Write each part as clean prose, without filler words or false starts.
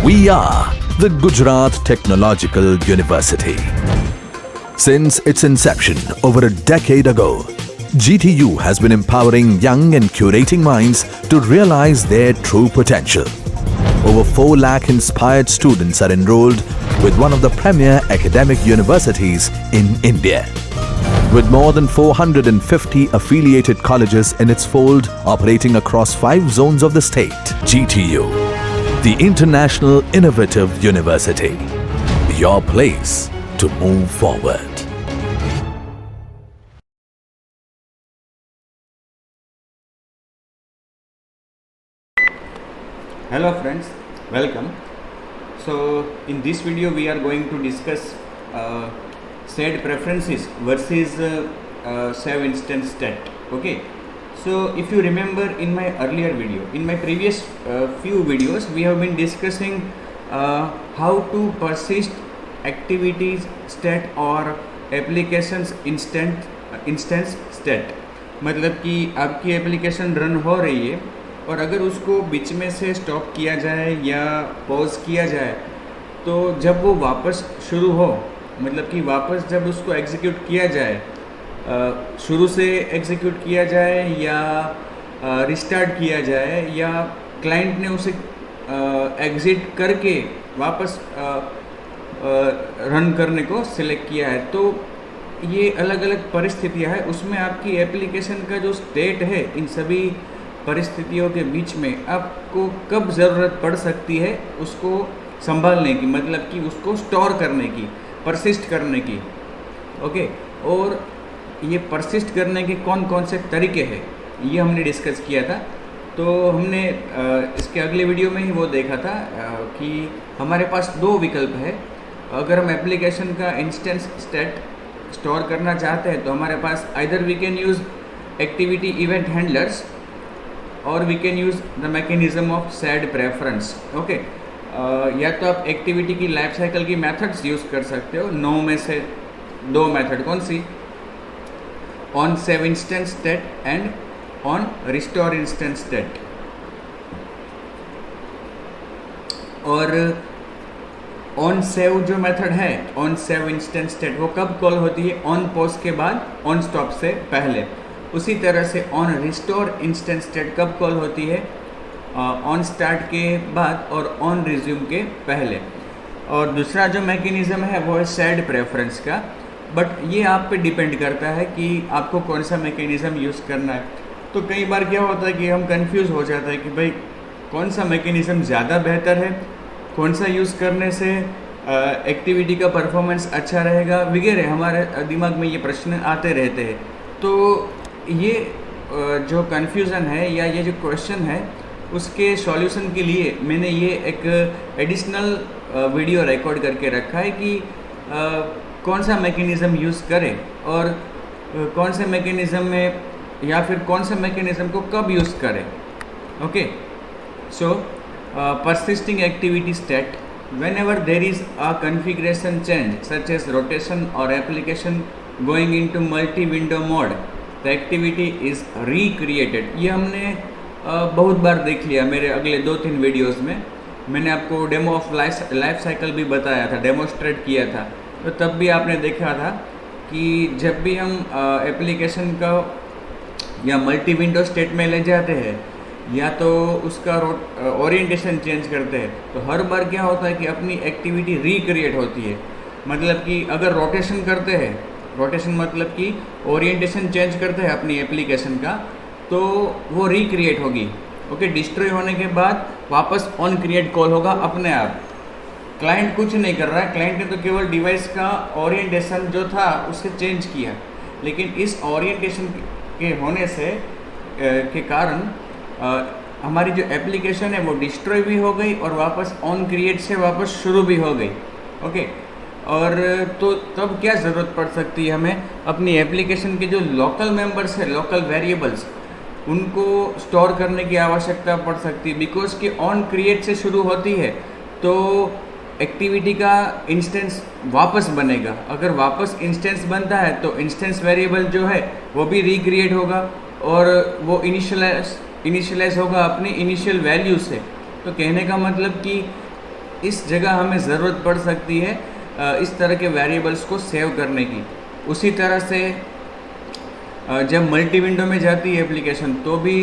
We are the Gujarat Technological University. Since its inception over a decade ago, GTU has been empowering young and curating minds to realize their true potential. Over 4 lakh inspired students are enrolled with one of the premier academic universities in India. With more than 450 affiliated colleges in its fold operating across 5 zones of the state, GTU, the International Innovative University, your place to move forward. Hello friends, welcome. So in this video we are going to discuss SAD preferences versus SAV instance stat. Okay, so if you remember in my earlier video, in my previous few videos we have been discussing how to persist activities stat or applications instance stat. मतलब कि आपकी application run हो रही है और अगर उसको बीच में से स्टॉप किया जाए या पॉज किया जाए तो जब वो वापस शुरू हो, मतलब कि वापस जब उसको एग्जीक्यूट किया जाए, शुरू से एग्जीक्यूट किया जाए या रिस्टार्ट किया जाए या क्लाइंट ने उसे एग्जिट करके वापस रन करने को सिलेक्ट किया है, तो ये अलग अलग परिस्थितियाँ हैं। उसमें आपकी एप्लीकेशन का जो स्टेट है, इन सभी परिस्थितियों के बीच में आपको कब ज़रूरत पड़ सकती है उसको संभालने की, मतलब कि उसको स्टोर करने की, परसिस्ट करने की। ओके, और ये परसिस्ट करने के कौन कौन से तरीके हैं ये हमने डिस्कस किया था। तो हमने इसके अगले वीडियो में ही वो देखा था कि हमारे पास 2 विकल्प है। अगर हम एप्लीकेशन का इंस्टेंस स्टेट स्टोर करना चाहते हैं तो हमारे पास either we can use activity event handlers और we can use the mechanism of shared preference. Okay, या तो आप एक्टिविटी की लाइफ साइकिल की मेथड्स यूज़ कर सकते हो। 9 में से 2 मेथड कौन सी? On save instance state and on restore instance state. और ऑन सेव जो मेथड है, ऑन सेव इंस्टेंस स्टेट, वो कब कॉल होती है? ऑन पॉज के बाद, ऑन स्टॉप से पहले। उसी तरह से ऑन रिस्टोर इंस्टेंस स्टेट कब कॉल होती है? ऑन स्टार्ट के बाद और ऑन रिज्यूम के पहले। और दूसरा जो मैकेनिज़्म है वो है सैड प्रेफरेंस का, बट ये आप पे डिपेंड करता है कि आपको कौन सा मैकेनिज़्म यूज़ करना है। तो कई बार क्या होता है कि हम कंफ्यूज हो जाता है कि भाई कौन सा मैकेनिज़्म ज़्यादा बेहतर है, कौन सा यूज़ करने से एक्टिविटी का परफॉर्मेंस अच्छा रहेगा वगैरह, हमारे दिमाग में ये प्रश्न आते रहते हैं। तो ये जो कन्फ्यूज़न है या ये जो क्वेश्चन है उसके सॉल्यूशन के लिए मैंने ये एक एडिशनल वीडियो रिकॉर्ड करके रखा है कि कौन सा मैकेनिज़्म यूज़ करें और कौन से मैकेनिज़्म में या फिर कौन से मैकेनिज़्म को कब यूज़ करें। Okay, so persisting activity stat, whenever there is a configuration change such as rotation or application going into multi-window mode, the activity is recreated। ये हमने बहुत बार देख लिया। मेरे अगले 2-3 वीडियोस में मैंने आपको डेमो ऑफ लाइफ साइकिल भी बताया था, डेमोस्ट्रेट किया था। तो तब भी आपने देखा था कि जब भी हम एप्लीकेशन का या मल्टी विंडो स्टेट में ले जाते हैं या तो उसका ओरिएंटेशन चेंज करते हैं तो हर बार क्या होता है कि अपनी एक्टिविटी रिक्रिएट होती है। मतलब कि अगर रोटेशन करते हैं, रोटेशन मतलब कि ओरिएंटेशन चेंज करते हैं अपनी एप्लीकेशन का, तो वो रिक्रिएट होगी। ओके, डिस्ट्रॉय होने के बाद वापस ऑन क्रिएट कॉल होगा अपने आप। क्लाइंट कुछ नहीं कर रहा है, क्लाइंट ने तो केवल डिवाइस का ओरिएंटेशन जो था उसे चेंज किया, लेकिन इस ओरिएंटेशन के होने से के कारण हमारी जो एप्लीकेशन है वो डिस्ट्रॉय भी हो गई और वापस ऑन क्रिएट से वापस शुरू भी हो गई। ओके, और तो तब क्या ज़रूरत पड़ सकती है हमें? अपनी एप्लीकेशन के जो लोकल मेंबर्स है, लोकल वेरिएबल्स, उनको स्टोर करने की आवश्यकता पड़ सकती है। बिकॉज कि ऑन क्रिएट से शुरू होती है तो एक्टिविटी का इंस्टेंस वापस बनेगा। अगर वापस इंस्टेंस बनता है तो इंस्टेंस वेरिएबल जो है वो भी रिक्रिएट होगा और वो इनिशियलाइज होगा अपने इनिशियल वैल्यू से। तो कहने का मतलब कि इस जगह हमें ज़रूरत पड़ सकती है इस तरह के वेरिएबल्स को सेव करने की। उसी तरह से जब मल्टी विंडो में जाती है एप्लीकेशन तो भी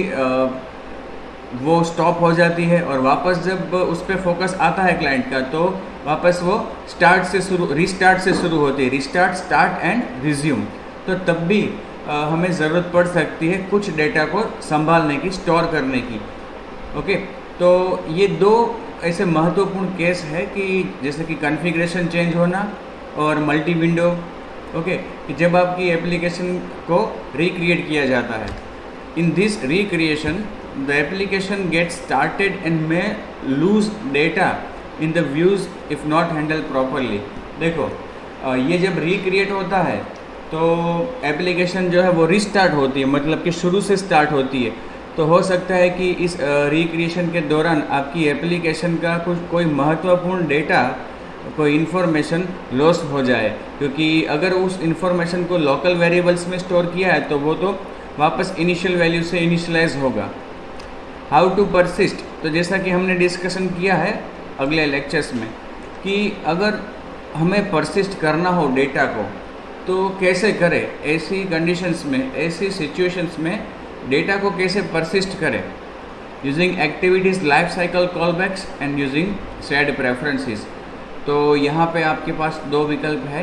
वो स्टॉप हो जाती है, और वापस जब उस पर फोकस आता है क्लाइंट का तो वापस वो रीस्टार्ट से शुरू होती है, रीस्टार्ट, स्टार्ट एंड रिज्यूम। तो तब भी हमें ज़रूरत पड़ सकती है कुछ डेटा को संभालने की, स्टोर करने की। ओके, तो ये दो ऐसे महत्वपूर्ण केस है कि जैसे कि कॉन्फ़िगरेशन चेंज होना और मल्टी विंडो। ओके, कि जब आपकी एप्लीकेशन को रिक्रिएट किया जाता है, in this recreation the application get started and may lose data in the views if not handle properly. देखो, ये जब रिक्रिएट होता है तो एप्लीकेशन जो है वो रिस्टार्ट होती है, मतलब कि शुरू से स्टार्ट होती है। तो हो सकता है कि इस रिक्रिएशन के दौरान आपकी एप्लीकेशन का कोई महत्वपूर्ण डेटा, कोई इन्फॉर्मेशन लॉस हो जाए, क्योंकि अगर उस इन्फॉर्मेशन को लोकल वेरिएबल्स में स्टोर किया है तो वो तो वापस इनिशियल वैल्यू से इनिशियलाइज होगा। हाउ टू परसिस्ट, तो जैसा कि हमने डिस्कशन किया है अगले लेक्चर्स में कि अगर हमें परसिस्ट करना हो डेटा को तो कैसे करें, ऐसी कंडीशंस में, ऐसी सिचुएशंस में डेटा को कैसे परसिस्ट करें, using activities life cycle callbacks and using shared preferences. तो यहाँ पे आपके पास दो विकल्प है,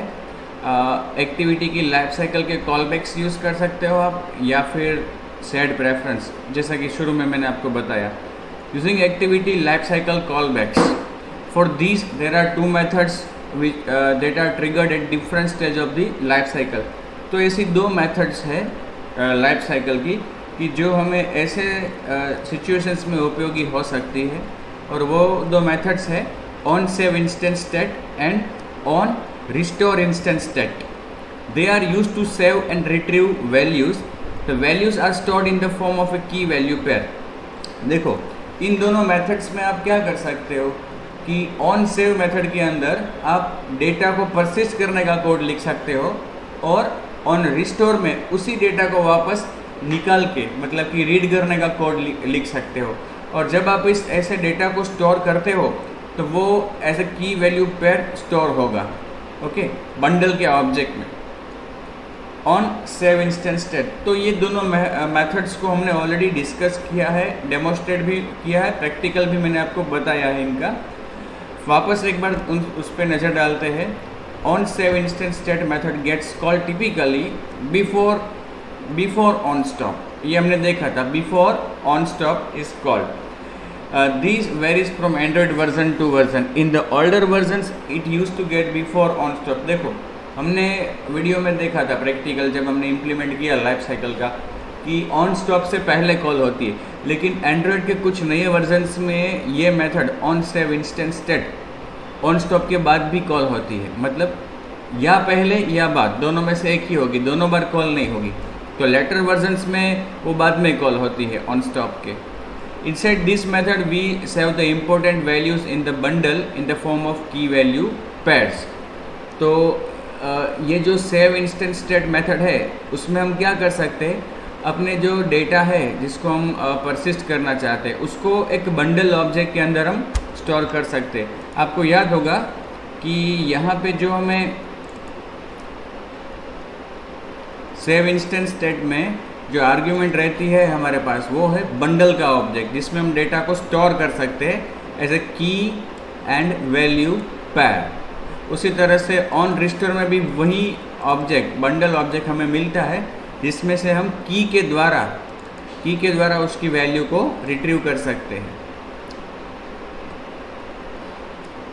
एक्टिविटी की लाइफ साइकिल के कॉलबैक्स यूज़ कर सकते हो आप, या फिर सेड प्रेफरेंस, जैसा कि शुरू में मैंने आपको बताया। Using activity life cycle callbacks, for this there are two methods that are triggered at different stage of the life cycle। तो ऐसी दो मेथड्स है लाइफ साइकिल की कि जो हमें ऐसे सिचुएशंस में उपयोगी हो सकती है, और वो दो मेथड्स है on save instant state and on restore instant state. They are used to save and retrieve values. The values are stored in the form of a key value pair. देखो, इन दोनों मेथड्स में आप क्या कर सकते हो कि ऑन सेव मेथड के अंदर आप डेटा को परसिस्ट करने का कोड लिख सकते हो, और ऑन रिस्टोर में उसी डेटा को वापस निकाल के, मतलब कि रीड करने का कोड लिख सकते हो। और जब आप इस ऐसे डेटा को स्टोर करते हो तो वो as a key value pair store होगा, ओके, बंडल के ऑब्जेक्ट में ऑन सेव इंस्टेंट स्टेट। तो ये दोनों मेथड्स को हमने ऑलरेडी डिस्कस किया है, डेमोस्ट्रेट भी किया है, प्रैक्टिकल भी मैंने आपको बताया है इनका। वापस एक बार उस पर नज़र डालते हैं। On save instant state method gets called typically before on stop. ये हमने देखा था, before on stop is called. This varies from Android version to version. In the older versions it use to get before on stop. देखो, हमने video में देखा था practical, जब हमने इम्प्लीमेंट किया लाइफ साइकिल का, कि ऑन स्टॉप से पहले कॉल होती है, लेकिन एंड्रॉयड के कुछ नए वर्जन्स में ये method on save instant state on stop के बाद भी कॉल होती है, मतलब या पहले या बाद, दोनों में से एक ही होगी, दोनों बार कॉल नहीं होगी। तो लेटर वर्जन्स में वो बाद में कॉल होती है ऑन स्टॉप के। Inside this method we save the important values in the bundle in the form of key value pairs. तो ये जो सेव इंस्टेंट स्टेट मेथड है उसमें हम क्या कर सकते हैं, अपने जो डेटा है जिसको हम परसिस्ट करना चाहते हैं उसको एक बंडल ऑब्जेक्ट के अंदर हम स्टोर कर सकते हैं। आपको याद होगा कि यहाँ पे जो हमें सेव इंस्टेंट स्टेट में जो आर्ग्यूमेंट रहती है हमारे पास, वो है बंडल का ऑब्जेक्ट, जिसमें हम डेटा को स्टोर कर सकते हैं एज ए की एंड वैल्यू पेयर। उसी तरह से ऑन रिस्टोर में भी वही ऑब्जेक्ट, बंडल ऑब्जेक्ट हमें मिलता है, जिसमें से हम की के द्वारा उसकी वैल्यू को रिट्रीव कर सकते हैं।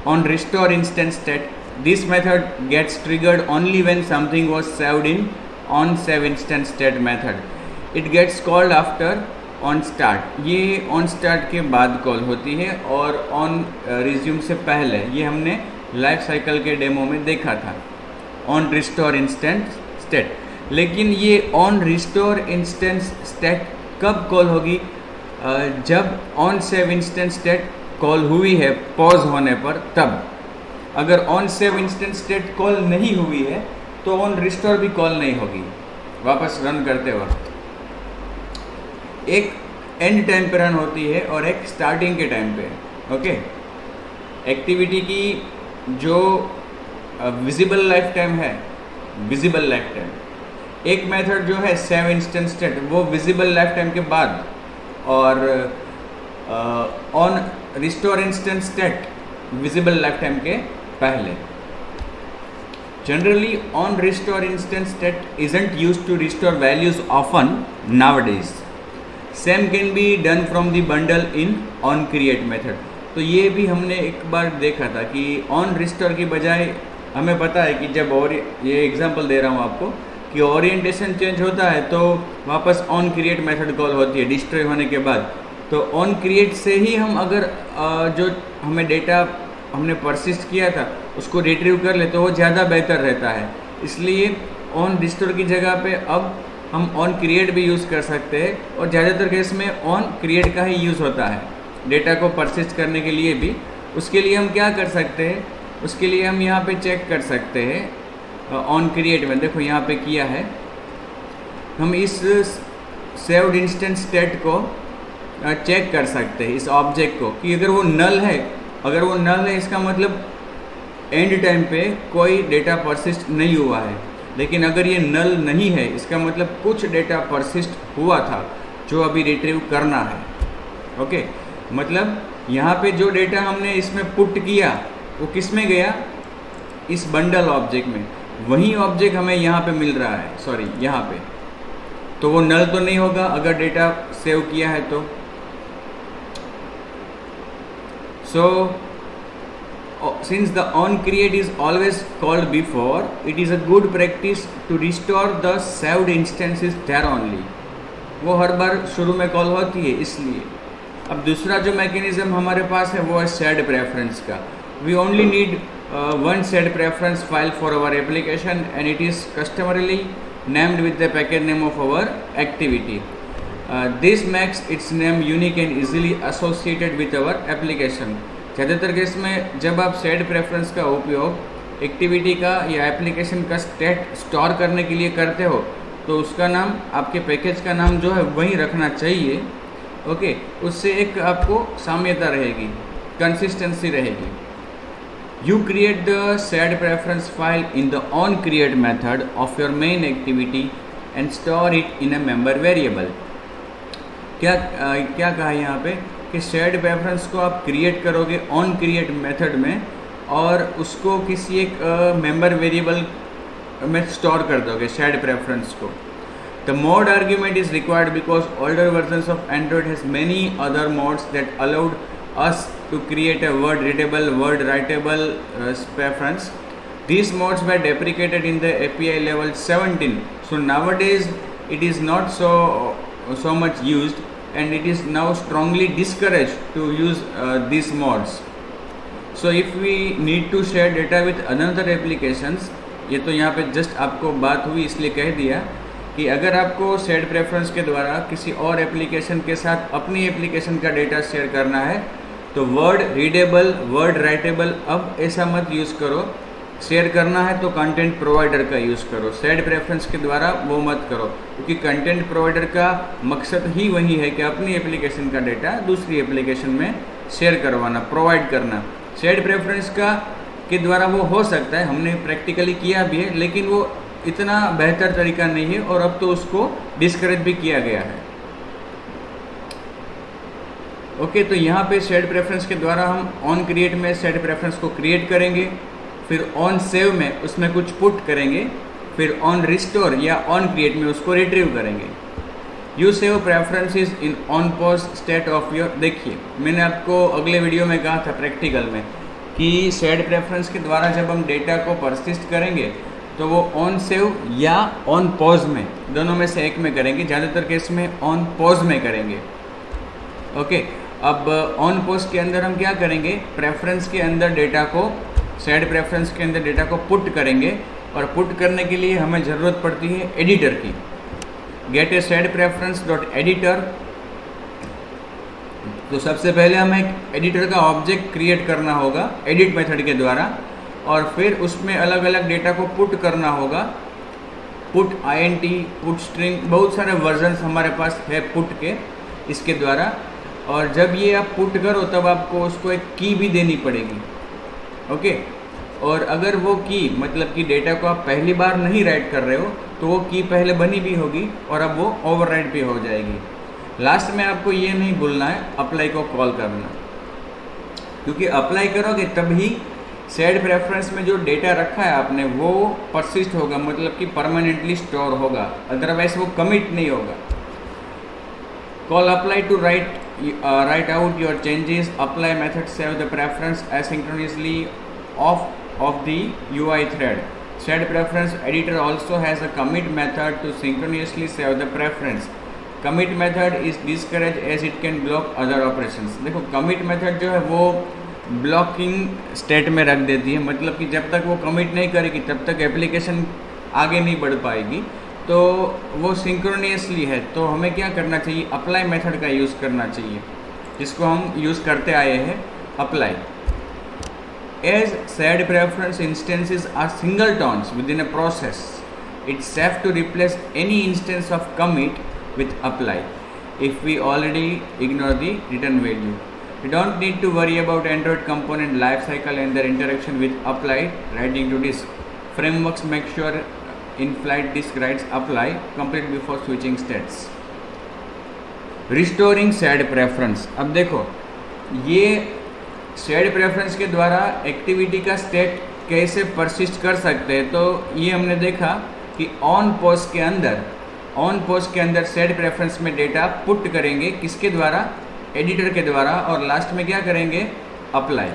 On restore instant state, this method gets triggered only when something was saved in on save instant state method. It gets called after on start. ये ऑन स्टार्ट के बाद कॉल होती है और ऑन रिज्यूम से पहले। ये हमने लाइफ साइकिल के डेमो में देखा था, ऑन रिस्टोर इंस्टेंट स्टेट। लेकिन ये ऑन रिस्टोर इंस्टेंट स्टेट कब कॉल होगी, जब on save instant state call हुई है पॉज होने पर, तब। अगर on save instant state call नहीं हुई है तो ऑन रिस्टोर भी कॉल नहीं होगी वापस रन करते वक्त। एक एंड टाइम पे रन होती है और एक स्टार्टिंग के टाइम पे, ओके। एक्टिविटी की जो विजिबल लाइफ टाइम है, विजिबल लाइफ टाइम, एक मेथड जो है सेव इंस्टेंस स्टेट वो विजिबल लाइफ टाइम के बाद, और on restore instance state visible life time के पहले. Generally, on restore instance state isn't used to restore values often nowadays. Same can be done from the bundle in on create method. तो ये भी हमने एक बार देखा था कि on restore की बजाय हमें पता है कि जब और ये एग्जांपल दे रहा हूँ आपको कि ओरिएंटेशन चेंज होता है तो वापस on create मेथड कॉल होती है डिस्ट्रॉय होने के बाद. तो on create से ही हम अगर जो हमें डेटा हमने परसिस्ट किया था उसको रिट्रीव कर ले तो वो ज़्यादा बेहतर रहता है. इसलिए ऑन रिस्टोर की जगह पे अब हम ऑन क्रिएट भी यूज़ कर सकते हैं, और ज़्यादातर केस में ऑन क्रिएट का ही यूज़ होता है डेटा को परसिस्ट करने के लिए भी. उसके लिए हम क्या कर सकते हैं, उसके लिए हम यहाँ पे चेक कर सकते हैं ऑन क्रिएट में. देखो यहाँ पे किया है, हम इस सेव्ड इंस्टेंस स्टेट को चेक कर सकते हैं इस ऑब्जेक्ट को कि अगर वो नल है, अगर वो नल है इसका मतलब एंड टाइम पे कोई डेटा परसिस्ट नहीं हुआ है. लेकिन अगर ये नल नहीं है इसका मतलब कुछ डेटा परसिस्ट हुआ था जो अभी रिट्रीव करना है. ओके, मतलब यहाँ पे जो डेटा हमने इसमें पुट किया वो किस में गया, इस बंडल ऑब्जेक्ट में. वही ऑब्जेक्ट हमें यहाँ पे मिल रहा है, सॉरी यहाँ पे. तो वो नल तो नहीं होगा अगर डेटा सेव किया है तो. So, since the on create is always called before, it is a good practice to restore the saved instances there only. वो हर बार शुरू में कॉल होती है इसलिए. अब दूसरा जो मैकेनिज्म हमारे पास है वो है सेड प्रेफरेंस का. We only need one said preference file for our application and it is customarily named with the package name of our activity. This makes its name unique and easily associated with our application. ज़्यादातर case में जब आप said preference का उपयोग activity का या application का state store करने के लिए करते हो तो उसका नाम, आपके पैकेज का नाम जो है वही रखना चाहिए. ओके, उससे एक आपको साम्यता रहेगी, कंसिस्टेंसी रहेगी. You create the said preference file in the on create method of your main activity and store it in a member variable. क्या कहा है यहाँ पे कि शेयर्ड प्रेफरेंस को आप क्रिएट करोगे ऑन क्रिएट मेथड में और उसको किसी एक मेंबर वेरिएबल में स्टोर कर दोगे शेयर्ड प्रेफरेंस को. The mode argument is required because older versions of Android has many other modes that allowed us to create a word readable, word writable preference. These modes were deprecated in the API level 17. So nowadays it is not so much used and it is now strongly discouraged to use these modes. So if we need to share data with another applications, ये तो यहाँ पे just आपको बात हुई इसलिए कह दिया कि अगर आपको सेड प्रेफरेंस के द्वारा किसी और एप्लीकेशन के साथ अपनी एप्लीकेशन का डेटा शेयर करना है तो वर्ड रीडेबल, वर्ड राइटेबल अब ऐसा मत यूज़ करो. शेयर करना है तो कंटेंट प्रोवाइडर का यूज़ करो, सेड प्रेफरेंस के द्वारा वो मत करो, क्योंकि कंटेंट प्रोवाइडर का मकसद ही वही है कि अपनी एप्लीकेशन का डेटा दूसरी एप्लीकेशन में शेयर करवाना, प्रोवाइड करना. सेड प्रेफरेंस के द्वारा वो हो सकता है, हमने प्रैक्टिकली किया भी है, लेकिन वो इतना बेहतर तरीका नहीं है और अब तो उसको डिस्करेज भी किया गया है. ओके, तो यहाँ पे सेड प्रेफरेंस के द्वारा हम ऑन क्रिएट में सेड प्रेफरेंस को क्रिएट करेंगे, फिर ऑन सेव में उसमें कुछ पुट करेंगे, फिर ऑन रिस्टोर या ऑन क्रिएट में उसको रिट्रीव करेंगे. You save preferences in on pause state of your. देखिए, मैंने आपको अगले वीडियो में कहा था प्रैक्टिकल में कि सेड प्रेफरेंस के द्वारा जब हम डेटा को परसिस्ट करेंगे तो वो ऑन सेव या ऑन पॉज में, दोनों में से एक में करेंगे. ज़्यादातर केस में ऑन पॉज में करेंगे. ओके, अब ऑन पॉज के अंदर हम क्या करेंगे, प्रेफरेंस के अंदर डेटा को, सेड प्रेफरेंस के अंदर डेटा को पुट करेंगे और पुट करने के लिए हमें ज़रूरत पड़ती है एडिटर की. गेट ए सेड प्रेफरेंस डॉट एडिटर. तो सबसे पहले हमें एक एडिटर का ऑब्जेक्ट क्रिएट करना होगा एडिट मेथड के द्वारा और फिर उसमें अलग अलग डेटा को पुट करना होगा. पुट INT, पुट स्ट्रिंग, बहुत सारे वर्जन्स हमारे पास है पुट के इसके द्वारा. और जब ये आप पुट करो तब आपको उसको एक की भी देनी पड़ेगी. ओके। और अगर वो की मतलब कि डेटा को आप पहली बार नहीं राइट कर रहे हो तो वो की पहले बनी भी होगी और अब वो ओवरराइट भी हो जाएगी। लास्ट में आपको ये नहीं भूलना है अप्लाई को कॉल करना, क्योंकि अप्लाई करोगे तभी शेयर्ड प्रेफरेंस में जो डेटा रखा है आपने वो परसिस्ट होगा, मतलब कि परमानेंटली स्टोर होगा, अदरवाइज वो कमिट नहीं होगा। Call apply to write out your changes. Apply method save the preference asynchronously of the UI thread. Shared preference editor also has a commit method to synchronously save the preference. Commit method is discouraged as it can block other operations. देखो commit method जो है वो blocking state में रख देती है, मतलब कि जब तक वो कमिट नहीं करेगी तब तक एप्लीकेशन आगे नहीं बढ़ पाएगी, तो वो सिंक्रोनियसली है। तो हमें क्या करना चाहिए, अप्लाई मेथड का यूज़ करना चाहिए, जिसको हम यूज़ करते आए हैं apply. As shared preference instances are singletons within a process, it's safe to replace any instance of commit with apply if we already ignore the return value. We don't need to worry about Android component lifecycle and their interaction with apply writing to disk. Frameworks make sure in-flight disk writes apply complete before switching states. Restoring shared preference. अब देखो ये shared preference के द्वारा activity का state कैसे persist कर सकते हैं। तो ये हमने देखा कि ऑन पोस्ट के अंदर shared preference में डेटा पुट करेंगे किसके द्वारा, एडिटर के द्वारा, और लास्ट में क्या करेंगे, अप्लाई।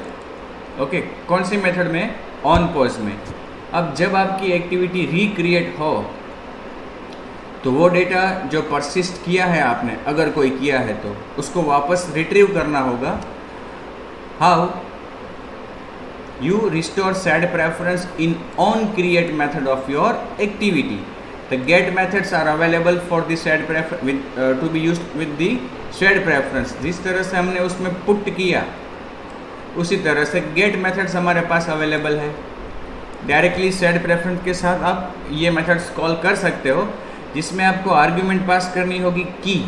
ओके, कौन सी मेथड में, ऑन पोज में। अब जब आपकी एक्टिविटी रिक्रिएट हो तो वो डेटा जो परसिस्ट किया है आपने, अगर कोई किया है तो उसको वापस रिट्रीव करना होगा। How you restore shared preference in on create method of your activity. The get methods are available for the shared preference to be used with the shared preference. जिस तरह से हमने उसमें पुट किया उसी तरह से get methods हमारे पास अवेलेबल है। डायरेक्टली shared preference के साथ आप ये methods कॉल कर सकते हो, जिसमें आपको आर्ग्यूमेंट पास करनी होगी की।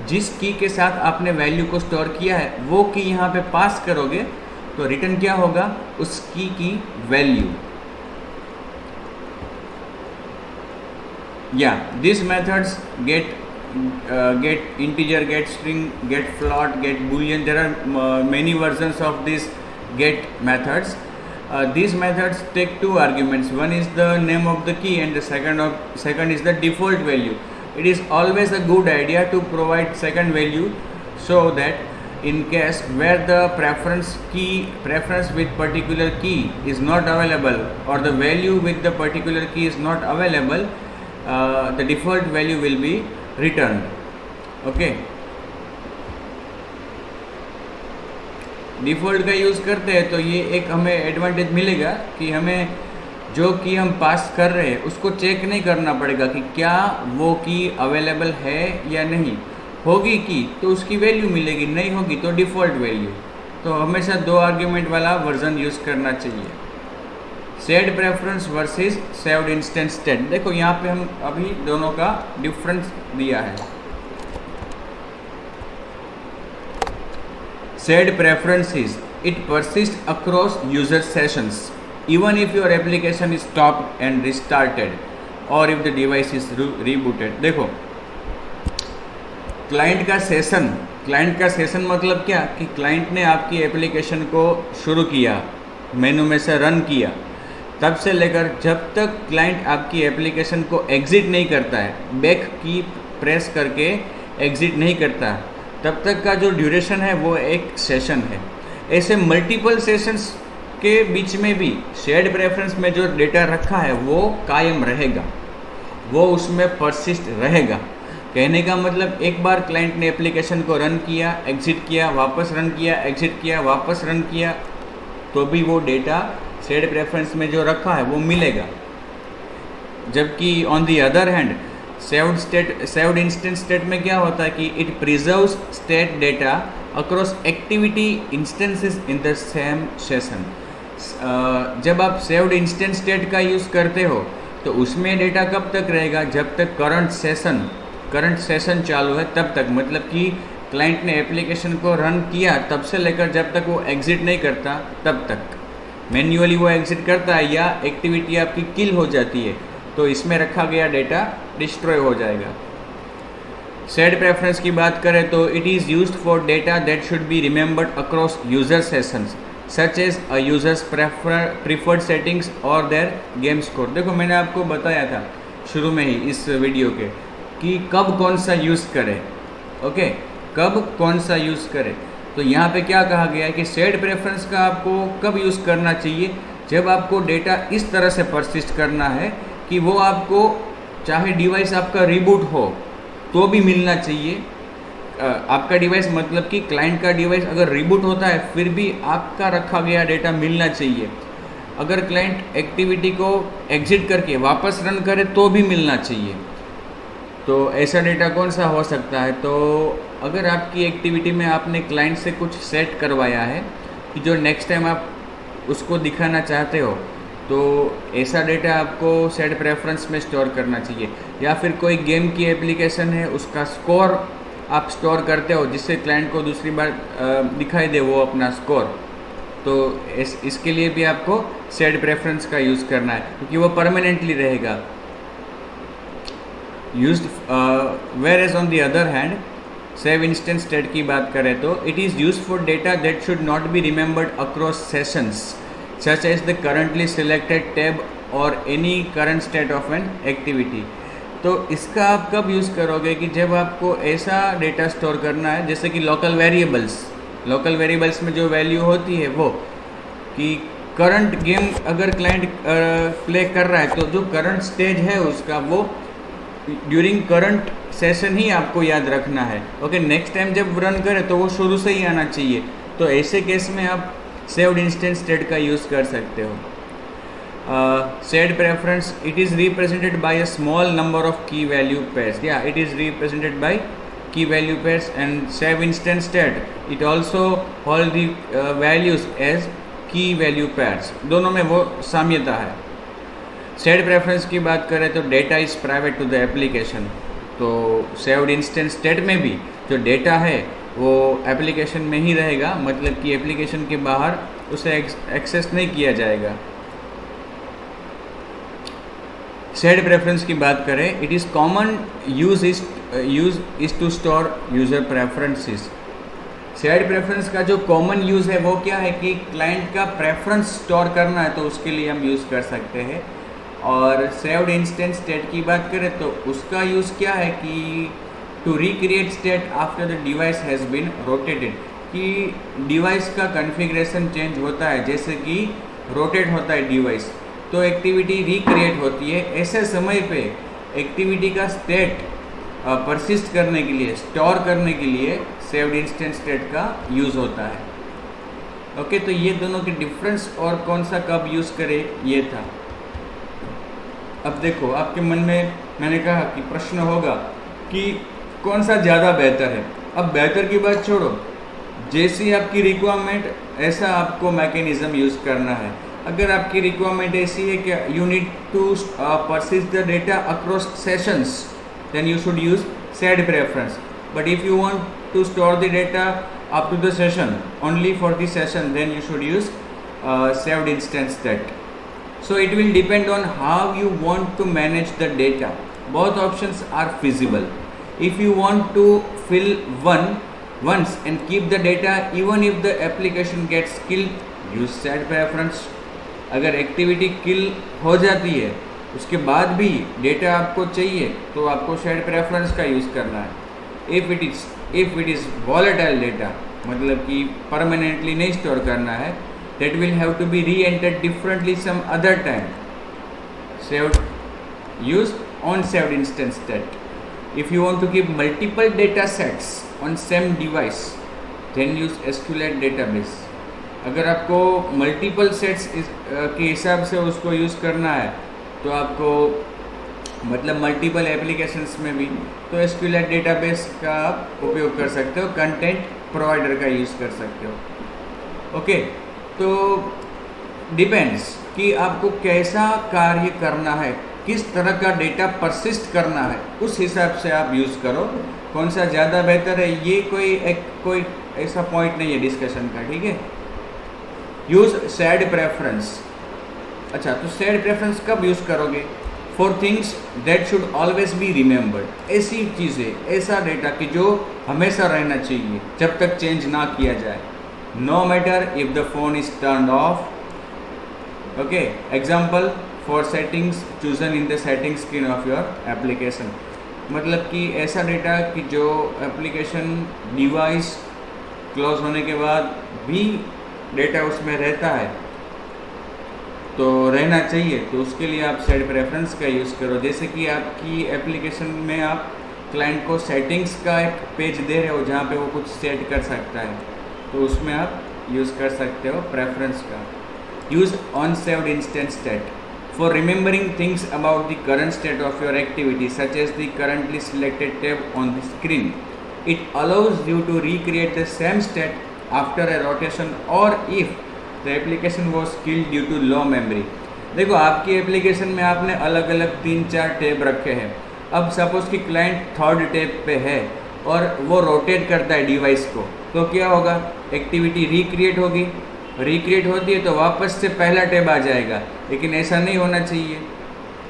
जिस की के साथ आपने वैल्यू को स्टोर किया है वो की यहाँ पे पास करोगे तो रिटर्न क्या होगा, उस की value. Yeah, these methods get integer, get string, get float, get boolean. There are many versions of these get methods. These methods take two arguments. One is the name of the key and the second is the default value. It is always a good idea to provide second value so that in case where the preference with particular key is not available or the value with the particular key is not available, the default value will be returned. Okay, default का use करते हैं तो ये एक हमें advantage मिलेगा कि हमें जो की हम पास कर रहे हैं उसको चेक नहीं करना पड़ेगा कि क्या वो की अवेलेबल है या नहीं। होगी की तो उसकी वैल्यू मिलेगी, नहीं होगी तो डिफ़ॉल्ट वैल्यू। तो हमेशा दो आर्ग्यूमेंट वाला वर्जन यूज़ करना चाहिए। Shared preference versus saved instance state. देखो यहाँ पे हम अभी दोनों का डिफरेंस दिया है। Shared preferences it persist across user sessions even if your application is stopped and restarted और इफ द डिवाइस इज रीबूटेड। देखो क्लाइंट का सेशन मतलब क्या कि क्लाइंट ने आपकी एप्लीकेशन को शुरू किया, मेनू में से रन किया, तब से लेकर जब तक क्लाइंट आपकी एप्लीकेशन को एग्ज़िट नहीं करता है, बैक की प्रेस करके एग्ज़िट नहीं करता, तब तक का जो ड्यूरेशन है वो एक सेशन है। ऐसे मल्टीपल सेशंस के बीच में भी शेयर्ड प्रेफरेंस में जो डेटा रखा है वो कायम रहेगा, वो उसमें परसिस्ट रहेगा। कहने का मतलब एक बार क्लाइंट ने एप्लीकेशन को रन किया, एग्ज़िट किया, वापस रन किया, एग्ज़िट किया, वापस रन किया, तो भी वो डेटा शेयर्ड प्रेफरेंस में जो रखा है वो मिलेगा। जबकि on the other hand saved instance state में क्या होता है कि it preserves state data across activity instances in the same session. जब आप सेव्ड इंस्टेंस स्टेट का यूज़ करते हो तो उसमें डेटा कब तक रहेगा, जब तक करंट सेशन चालू है तब तक, मतलब कि क्लाइंट ने एप्लीकेशन को रन किया तब से लेकर जब तक वो एग्ज़िट नहीं करता तब तक। मैन्युअली वो एग्जिट करता है या एक्टिविटी आपकी किल हो जाती है तो इसमें रखा गया डेटा डिस्ट्रॉय हो जाएगा। सेड प्रेफरेंस की बात करें तो it is used for data that should be remembered across user sessions such as a user's preferred settings और देयर गेम स्कोर। देखो मैंने आपको बताया था शुरू में ही इस वीडियो के कि कब कौन सा यूज़ करें, ओके, कब कौन सा यूज़ करें। तो यहाँ पे क्या कहा गया है कि सेड प्रेफरेंस का आपको कब यूज़ करना चाहिए, जब आपको डेटा इस तरह से परसिस्ट करना है कि वो आपको चाहे डिवाइस आपका रिबूट हो तो भी मिलना चाहिए। आपका डिवाइस मतलब कि क्लाइंट का डिवाइस अगर रिबूट होता है फिर भी आपका रखा गया डेटा मिलना चाहिए। अगर क्लाइंट एक्टिविटी को एग्जिट करके वापस रन करे तो भी मिलना चाहिए। तो ऐसा डेटा कौन सा हो सकता है, तो अगर आपकी एक्टिविटी में आपने क्लाइंट से कुछ सेट करवाया है कि जो नेक्स्ट टाइम आप उसको दिखाना चाहते हो तो ऐसा डेटा आपको सेट प्रेफरेंस में स्टोर करना चाहिए। या फिर कोई गेम की एप्लीकेशन है उसका स्कोर आप स्टोर करते हो जिससे क्लाइंट को दूसरी बार दिखाई दे वो अपना स्कोर, तो इसके लिए भी आपको सेट प्रेफरेंस का यूज़ करना है क्योंकि वो परमानेंटली रहेगा। Used whereas on the other hand save instance state की बात करें तो it is used for data that should not be remembered across sessions such as the currently selected tab और any current state of an activity. तो इसका आप कब use करोगे कि जब आपको ऐसा डेटा स्टोर करना है जैसे कि लोकल वेरिएबल्स में जो वैल्यू होती है वो कि करंट गेम अगर क्लाइंट प्ले कर रहा है तो जो करंट स्टेज है उसका वो ड्यूरिंग करंट सेशन ही आपको याद रखना है। ओके, नेक्स्ट टाइम जब रन करें तो वो शुरू से ही आना चाहिए। तो ऐसे केस में आप सेव्ड इंस्टेंस स्टेट का यूज़ कर सकते हो। Said preference it is represented by a small number of key value pairs, या it is represented by key value pairs and save instance state it also hold the values as key value pairs. दोनों में वो साम्यता है। Said preference की बात करें तो data is private to the application, तो सेव्ड इंस्टेंस स्टेट में भी जो डेटा है वो एप्लीकेशन में ही रहेगा, मतलब कि एप्लीकेशन के बाहर उसे एक्सेस नहीं किया जाएगा। सेड प्रेफरेंस की बात करें it is common use is to store user preferences. Said preference का जो कॉमन यूज़ है वो क्या है कि क्लाइंट का प्रेफरेंस स्टोर करना है तो उसके लिए हम यूज़ कर सकते हैं। और सेव्ड इंस्टेंस स्टेट की बात करें तो उसका यूज़ क्या है कि to recreate state after the device has been rotated, कि डिवाइस का कॉन्फ़िगरेशन चेंज होता है, जैसे कि रोटेट होता है डिवाइस तो एक्टिविटी रिक्रिएट होती है। ऐसे समय पे एक्टिविटी का स्टेट परसिस्ट करने के लिए, स्टोर करने के लिए सेव्ड इंस्टेंस स्टेट का यूज़ होता है। ओके, तो ये दोनों के डिफरेंस और कौन सा कब यूज़ करें ये था। अब देखो आपके मन में मैंने कहा कि प्रश्न होगा कि कौन सा ज़्यादा बेहतर है। अब बेहतर की बात छोड़ो, जैसी आपकी रिक्वायरमेंट ऐसा आपको मैकेनिज़्म यूज़ करना है। अगर आपकी रिक्वायरमेंट ऐसी है कि you need to persist the data across sessions then you should use said preference, but if you want to store the data up to the session only for the session then you should use saved instance state. So it will depend on how you want to manage the data. Both options are feasible. If you want to fill once and keep the data even if the application gets killed, use set preference. अगर activity किल हो जाती है उसके बाद भी data आपको चाहिए तो आपको शेड प्रेफरेंस का यूज़ करना है। If it is volatile data, मतलब कि परमानेंटली नहीं स्टोर करना है, that will have to be re-entered differently some other time. Use on saved instance state. If you want to keep multiple data sets on same device, then use SQLite database. अगर आपको multiple sets के हिसाब से उसको use करना है तो आपको मतलब मल्टीपल एप्लीकेशंस में भी तो SQLite डेटाबेस का आप उपयोग कर सकते हो, कंटेंट प्रोवाइडर का यूज़ कर सकते हो। ओके, तो डिपेंड्स कि आपको कैसा कार्य करना है, किस तरह का डेटा परसिस्ट करना है, उस हिसाब से आप यूज़ करो। कौन सा ज़्यादा बेहतर है ये कोई ऐसा पॉइंट नहीं है डिस्कशन का, ठीक है। Use said preference. अच्छा, तो सेड प्रेफरेंस कब यूज करोगे? For things that should always be remembered, ऐसी चीज़ें, ऐसा डेटा कि जो हमेशा रहना चाहिए जब तक चेंज ना किया जाए। No matter if the phone is turn off. Okay, example for settings chosen in the setting screen of your application. मतलब कि ऐसा डेटा कि जो एप्लीकेशन डिवाइस क्लोज होने के बाद भी डेटा उसमें रहता है, तो रहना चाहिए, तो उसके लिए आप सेट प्रेफरेंस का यूज़ करो। जैसे कि आपकी एप्लीकेशन में आप क्लाइंट को सेटिंग्स का एक पेज दे रहे हो जहाँ पे वो कुछ सेट कर सकता है, तो उसमें आप यूज़ कर सकते हो प्रेफरेंस का। Use on saved instant state for remembering things about the current state of your activity, such as the currently selected tab on the screen. It allows you to recreate the same state after a rotation or if the application was killed due to low memory. देखो, आपकी application में आपने अलग अलग 3-4 tab रखे हैं। अब suppose कि क्लाइंट थर्ड टैब पे है और वो रोटेट करता है डिवाइस को, तो क्या होगा? एक्टिविटी रिक्रिएट होगी, रिक्रिएट होती है तो वापस से पहला टैब आ जाएगा, लेकिन ऐसा नहीं होना चाहिए।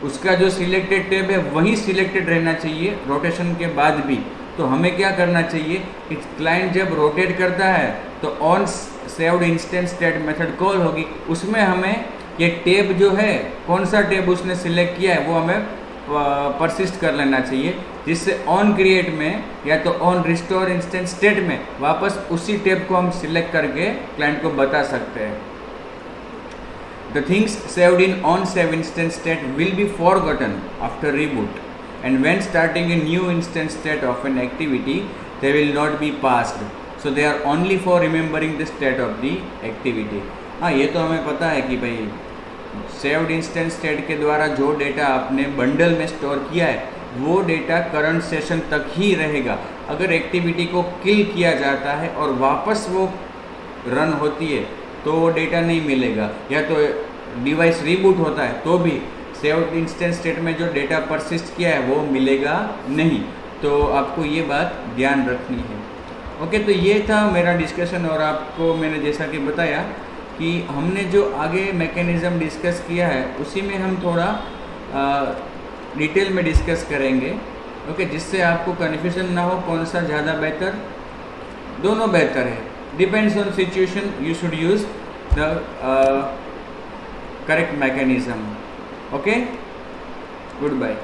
उसका जो सिलेक्टेड टैब है वही सिलेक्टेड रहना चाहिए रोटेशन के बाद भी। तो हमें क्या करना चाहिए कि क्लाइंट जब रोटेट करता है तो on saved instant state method call होगी, उसमें हमें ये टैब जो है, कौन सा टैब उसने सिलेक्ट किया है, वो हमें परसिस्ट कर लेना चाहिए, जिससे ऑन क्रिएट में या तो ऑन रिस्टोर इंस्टेंट स्टेट में वापस उसी टैब को हम सिलेक्ट करके क्लाइंट को बता सकते हैं। The things saved in on save instant state will be forgotten after reboot and when starting a new instant state of an activity they will not be passed, so they are only for remembering the state of the activity. हाँ, ये तो हमें पता है कि भाई saved instant state के द्वारा जो डेटा आपने बंडल में स्टोर किया है वो डेटा करंट सेशन तक ही रहेगा। अगर एक्टिविटी को किल किया जाता है और वापस वो रन होती है तो वो डेटा नहीं मिलेगा, या तो डिवाइस रीबूट होता है तो भी सेव्ड इंस्टेंट स्टेट में जो डेटा परसिस्ट किया है वो मिलेगा नहीं। तो आपको ये बात ध्यान रखनी है। ओके, तो ये था मेरा डिस्कशन, और आपको मैंने जैसा कि बताया कि हमने जो आगे मैकेनिज़्म डिस्कस किया है उसी में हम थोड़ा डिटेल में डिस्कस करेंगे। ओके, जिससे आपको कन्फ्यूजन ना हो कौन सा ज़्यादा बेहतर, दोनों बेहतर है, depends on situation, you should use the correct mechanism. Okay, good bye.